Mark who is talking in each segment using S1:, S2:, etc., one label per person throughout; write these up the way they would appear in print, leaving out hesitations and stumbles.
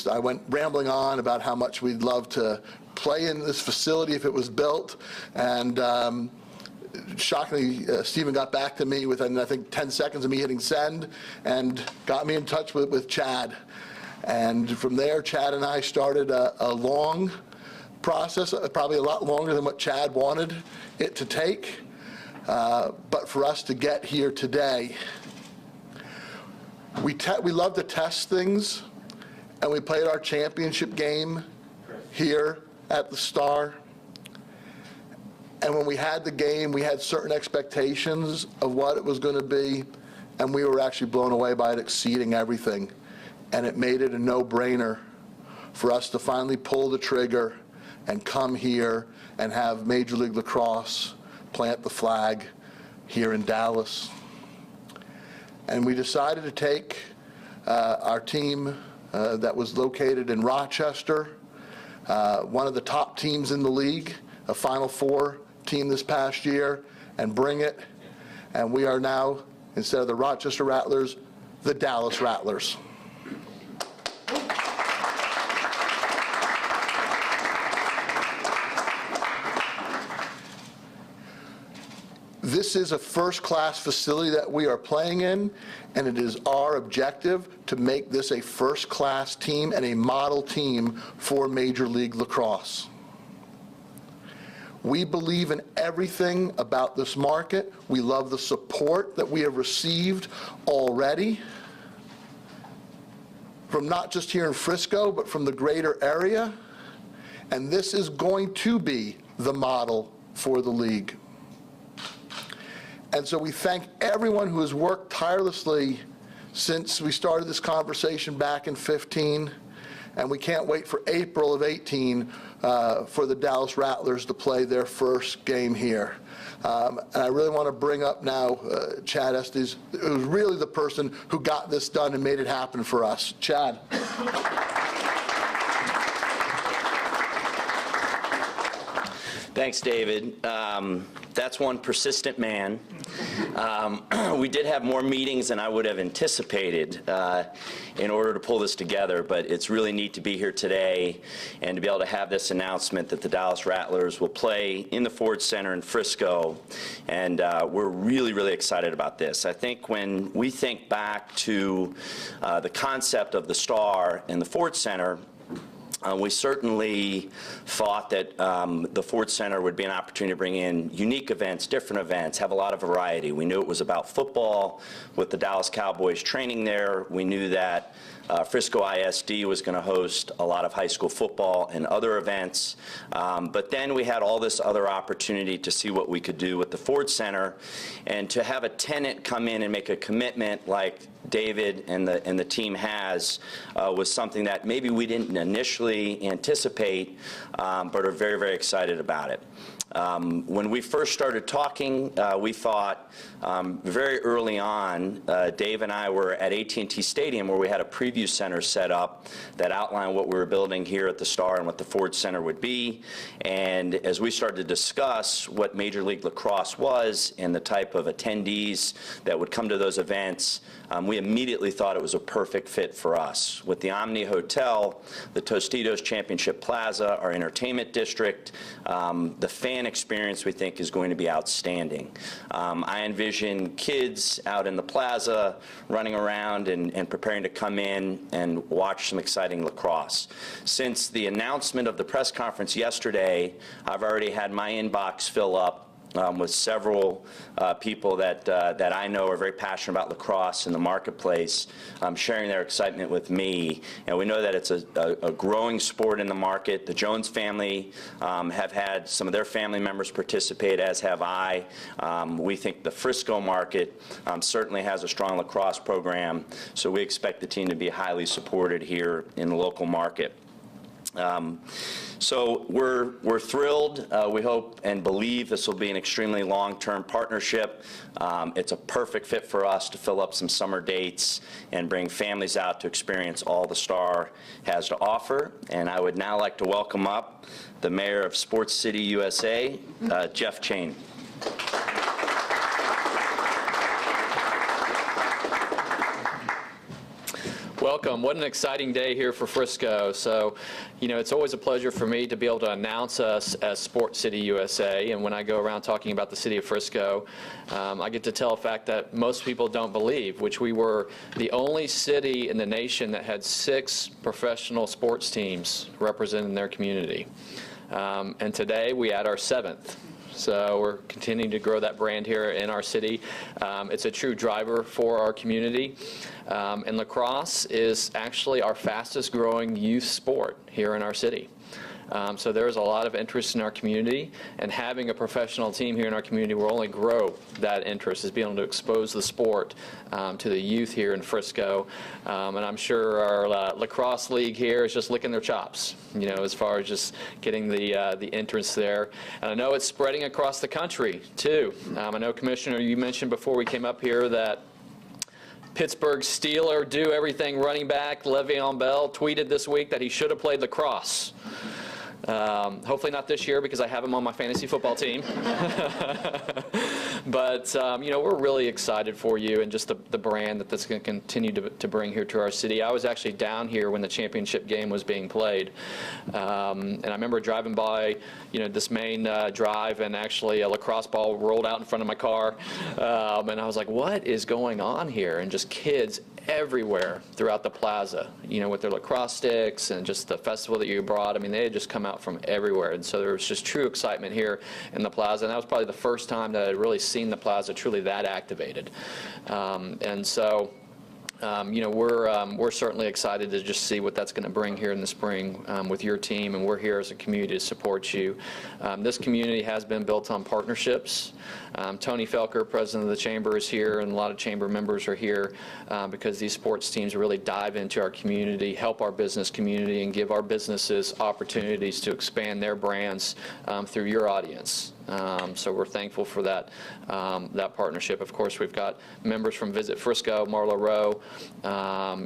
S1: I went rambling on about how much we'd love to play in this facility if it was built, and shockingly, Stephen got back to me within, I think, 10 seconds of me hitting send and got me in touch with Chad. And from there, Chad and I started a long process, probably a lot longer than what Chad wanted it to take, but for us to get here today. We love to test things, and we played our championship game here at the Star. And when we had the game, we had certain expectations of what it was going to be, and we were actually blown away by it exceeding everything. And it made it a no-brainer for us to finally pull the trigger and come here and have Major League Lacrosse plant the flag here in Dallas. And we decided to take our team that was located in Rochester, one of the top teams in the league, a Final Four team this past year, and bring it. And we are now, instead of the Rochester Rattlers, the Dallas Rattlers. This is a first-class facility that we are playing in, and it is our objective to make this a first-class team and a model team for Major League Lacrosse. We believe in everything about this market. We love the support that we have received already from not just here in Frisco, but from the greater area. And this is going to be the model for the league. And so we thank everyone who has worked tirelessly since we started this conversation back in 15. And we can't wait for April of 18 for the Dallas Rattlers to play their first game here. And I really want to bring up now Chad Estes, who's really the person who got this done and made it happen for us. Chad.
S2: Thanks, David. That's one persistent man. We did have more meetings than I would have anticipated in order to pull this together, but it's really neat to be here today and to be able to have this announcement that the Dallas Rattlers will play in the Ford Center in Frisco, and we're really, really excited about this. I think when we think back to the concept of the Star and the Ford Center, we certainly thought that the Ford Center would be an opportunity to bring in unique events, different events, have a lot of variety. We knew it was about football with the Dallas Cowboys training there. We knew that Frisco ISD was going to host a lot of high school football and other events. But then we had all this other opportunity to see what we could do with the Ford Center, and to have a tenant come in and make a commitment like David and the team has was something that maybe we didn't initially anticipate, but are very, very excited about it. When we first started talking, we thought very early on, Dave and I were at AT&T Stadium where we had a preview center set up that outlined what we were building here at the Star and what the Ford Center would be. And as we started to discuss what Major League Lacrosse was and the type of attendees that would come to those events, we immediately thought it was a perfect fit for us. With the Omni Hotel, the Tostitos Championship Plaza, our entertainment district, the fan experience we think is going to be outstanding. I envision kids out in the plaza running around and preparing to come in and watch some exciting lacrosse. Since the announcement of the press conference yesterday, I've already had my inbox fill up with several people that I know are very passionate about lacrosse in the marketplace, sharing their excitement with me. And we know that it's a growing sport in the market. The Jones family have had some of their family members participate, as have I. We think the Frisco market certainly has a strong lacrosse program, so we expect the team to be highly supported here in the local market. So we're thrilled. We hope and believe this will be an extremely long-term partnership. It's a perfect fit for us to fill up some summer dates and bring families out to experience all the Star has to offer. And I would now like to welcome up the Mayor of Sports City, USA, Jeff Chain.
S3: Well, welcome. What an exciting day here for Frisco. So, you know, it's always a pleasure for me to be able to announce us as Sports City USA. And when I go around talking about the city of Frisco, I get to tell a fact that most people don't believe, which we were the only city in the nation that had 6 professional sports teams representing their community. And today we add our 7th. So we're continuing to grow that brand here in our city. It's a true driver for our community. And lacrosse is actually our fastest growing youth sport here in our city. So there's a lot of interest in our community, and having a professional team here in our community will only grow that interest, is being able to expose the sport to the youth here in Frisco. And I'm sure our lacrosse league here is just licking their chops, you know, as far as just getting the entrance there. And I know it's spreading across the country too. I know, Commissioner, you mentioned before we came up here that Pittsburgh Steeler do everything running back Le'Veon Bell tweeted this week that he should have played lacrosse. Hopefully not this year, because I have him on my fantasy football team. But, you know, we're really excited for you and just the brand that that's going to continue to bring here to our city. I was actually down here when the championship game was being played. And I remember driving by, you know, this main drive, and actually a lacrosse ball rolled out in front of my car. And I was like, what is going on here? And just kids everywhere throughout the plaza, you know, with their lacrosse sticks and just the festival that you brought. I mean, they had just come out from everywhere. And so there was just true excitement here in the plaza. And that was probably the first time that I'd really seen the plaza truly that activated. And so, you know, we're certainly excited to just see what that's going to bring here in the spring with your team, and we're here as a community to support you. This community has been built on partnerships. Tony Felker, president of the chamber, is here, and a lot of chamber members are here because these sports teams really dive into our community, help our business community, and give our businesses opportunities to expand their brands through your audience. So we're thankful for that partnership. Of course, we've got members from Visit Frisco, Marlo Rowe.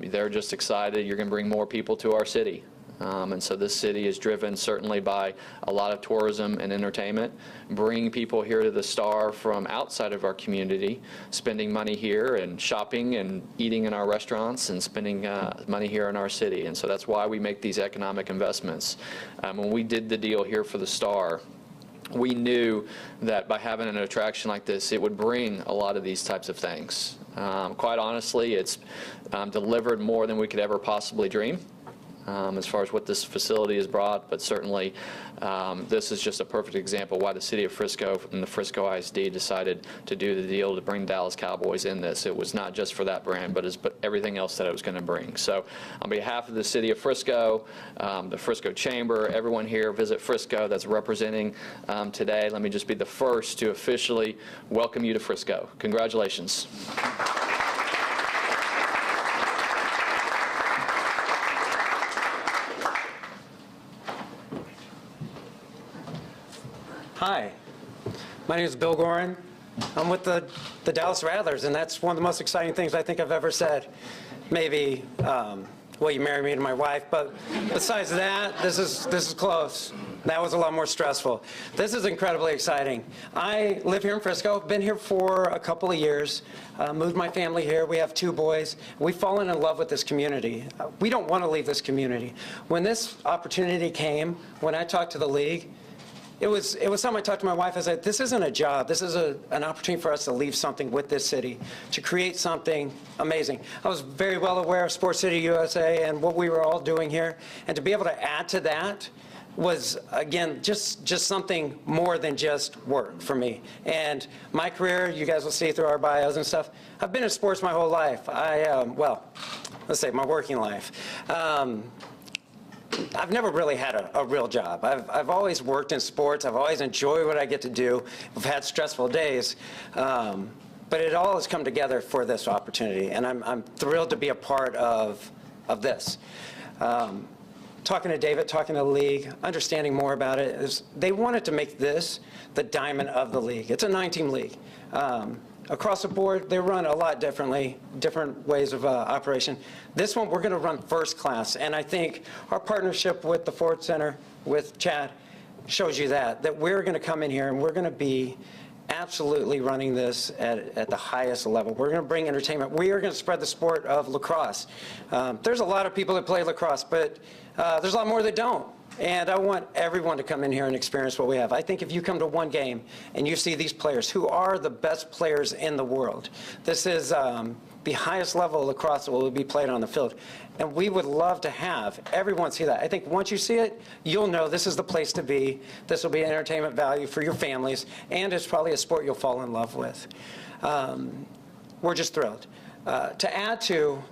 S3: They're just excited. You're going to bring more people to our city. And so this city is driven certainly by a lot of tourism and entertainment, bringing people here to the Star from outside of our community, spending money here and shopping and eating in our restaurants and spending money here in our city. And so that's why we make these economic investments. When we did the deal here for the Star, we knew that by having an attraction like this, it would bring a lot of these types of things. Quite honestly, it's delivered more than we could ever possibly dream as far as what this facility has brought, but certainly this is just a perfect example why the city of Frisco and the Frisco ISD decided to do the deal to bring Dallas Cowboys in this. It was not just for that brand, but everything else that it was going to bring. So on behalf of the city of Frisco, the Frisco Chamber, everyone here, Visit Frisco, that's representing today, let me just be the first to officially welcome you to Frisco. Congratulations.
S4: Hi, my name is Bill Gorin. I'm with the Dallas Rattlers, and that's one of the most exciting things I think I've ever said. Maybe, well, you married me to my wife, but besides that, this is close. That was a lot more stressful. This is incredibly exciting. I live here in Frisco, been here for a couple of years, moved my family here. We have 2 boys. We've fallen in love with this community. We don't want to leave this community. When this opportunity came, when I talked to the league, it was something I talked to my wife. I said, this isn't a job. This is an opportunity for us to leave something with this city, to create something amazing. I was very well aware of Sports City USA and what we were all doing here. And to be able to add to that was, again, just something more than just work for me. And my career, you guys will see through our bios and stuff, I've been in sports my whole life. Well, let's say my working life. I've never really had a real job. I've always worked in sports. I've always enjoyed what I get to do. I've had stressful days. But it all has come together for this opportunity, and I'm thrilled to be a part of this. Talking to David, talking to the league, understanding more about it, they wanted to make this the diamond of the league. It's a 9-team league. Across the board, they run a lot differently, different ways of operation. This one, we're going to run first class, and I think our partnership with the Ford Center, with Chad, shows you that we're going to come in here and we're going to be absolutely running this at the highest level. We're going to bring entertainment. We are going to spread the sport of lacrosse. There's a lot of people that play lacrosse, but there's a lot more that don't. And I want everyone to come in here and experience what we have. I think if you come to one game and you see these players who are the best players in the world, this is the highest level of lacrosse that will be played on the field. And we would love to have everyone see that. I think once you see it, you'll know this is the place to be. This will be entertainment value for your families, and it's probably a sport you'll fall in love with. We're just thrilled. To add to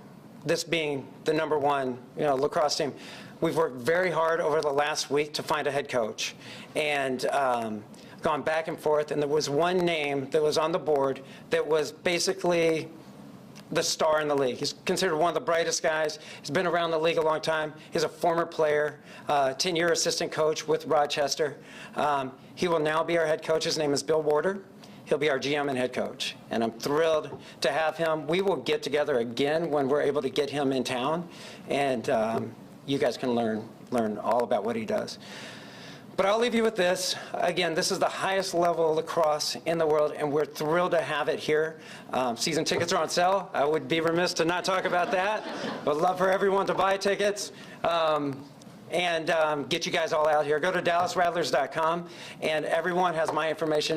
S4: this being the #1 lacrosse team, we've worked very hard over the last week to find a head coach, and gone back and forth, and there was one name that was on the board that was basically the star in the league. He's considered one of the brightest guys. He's been around the league a long time. He's a former player, 10-year assistant coach with Rochester. He will now be our head coach. His name is Bill Warder. He'll be our GM and head coach, and I'm thrilled to have him. We will get together again when we're able to get him in town, and you guys can learn all about what he does. But I'll leave you with this. Again, this is the highest level of lacrosse in the world, and we're thrilled to have it here. Season tickets are on sale. I would be remiss to not talk about that. Would love for everyone to buy tickets and get you guys all out here. Go to DallasRattlers.com, and everyone has my information.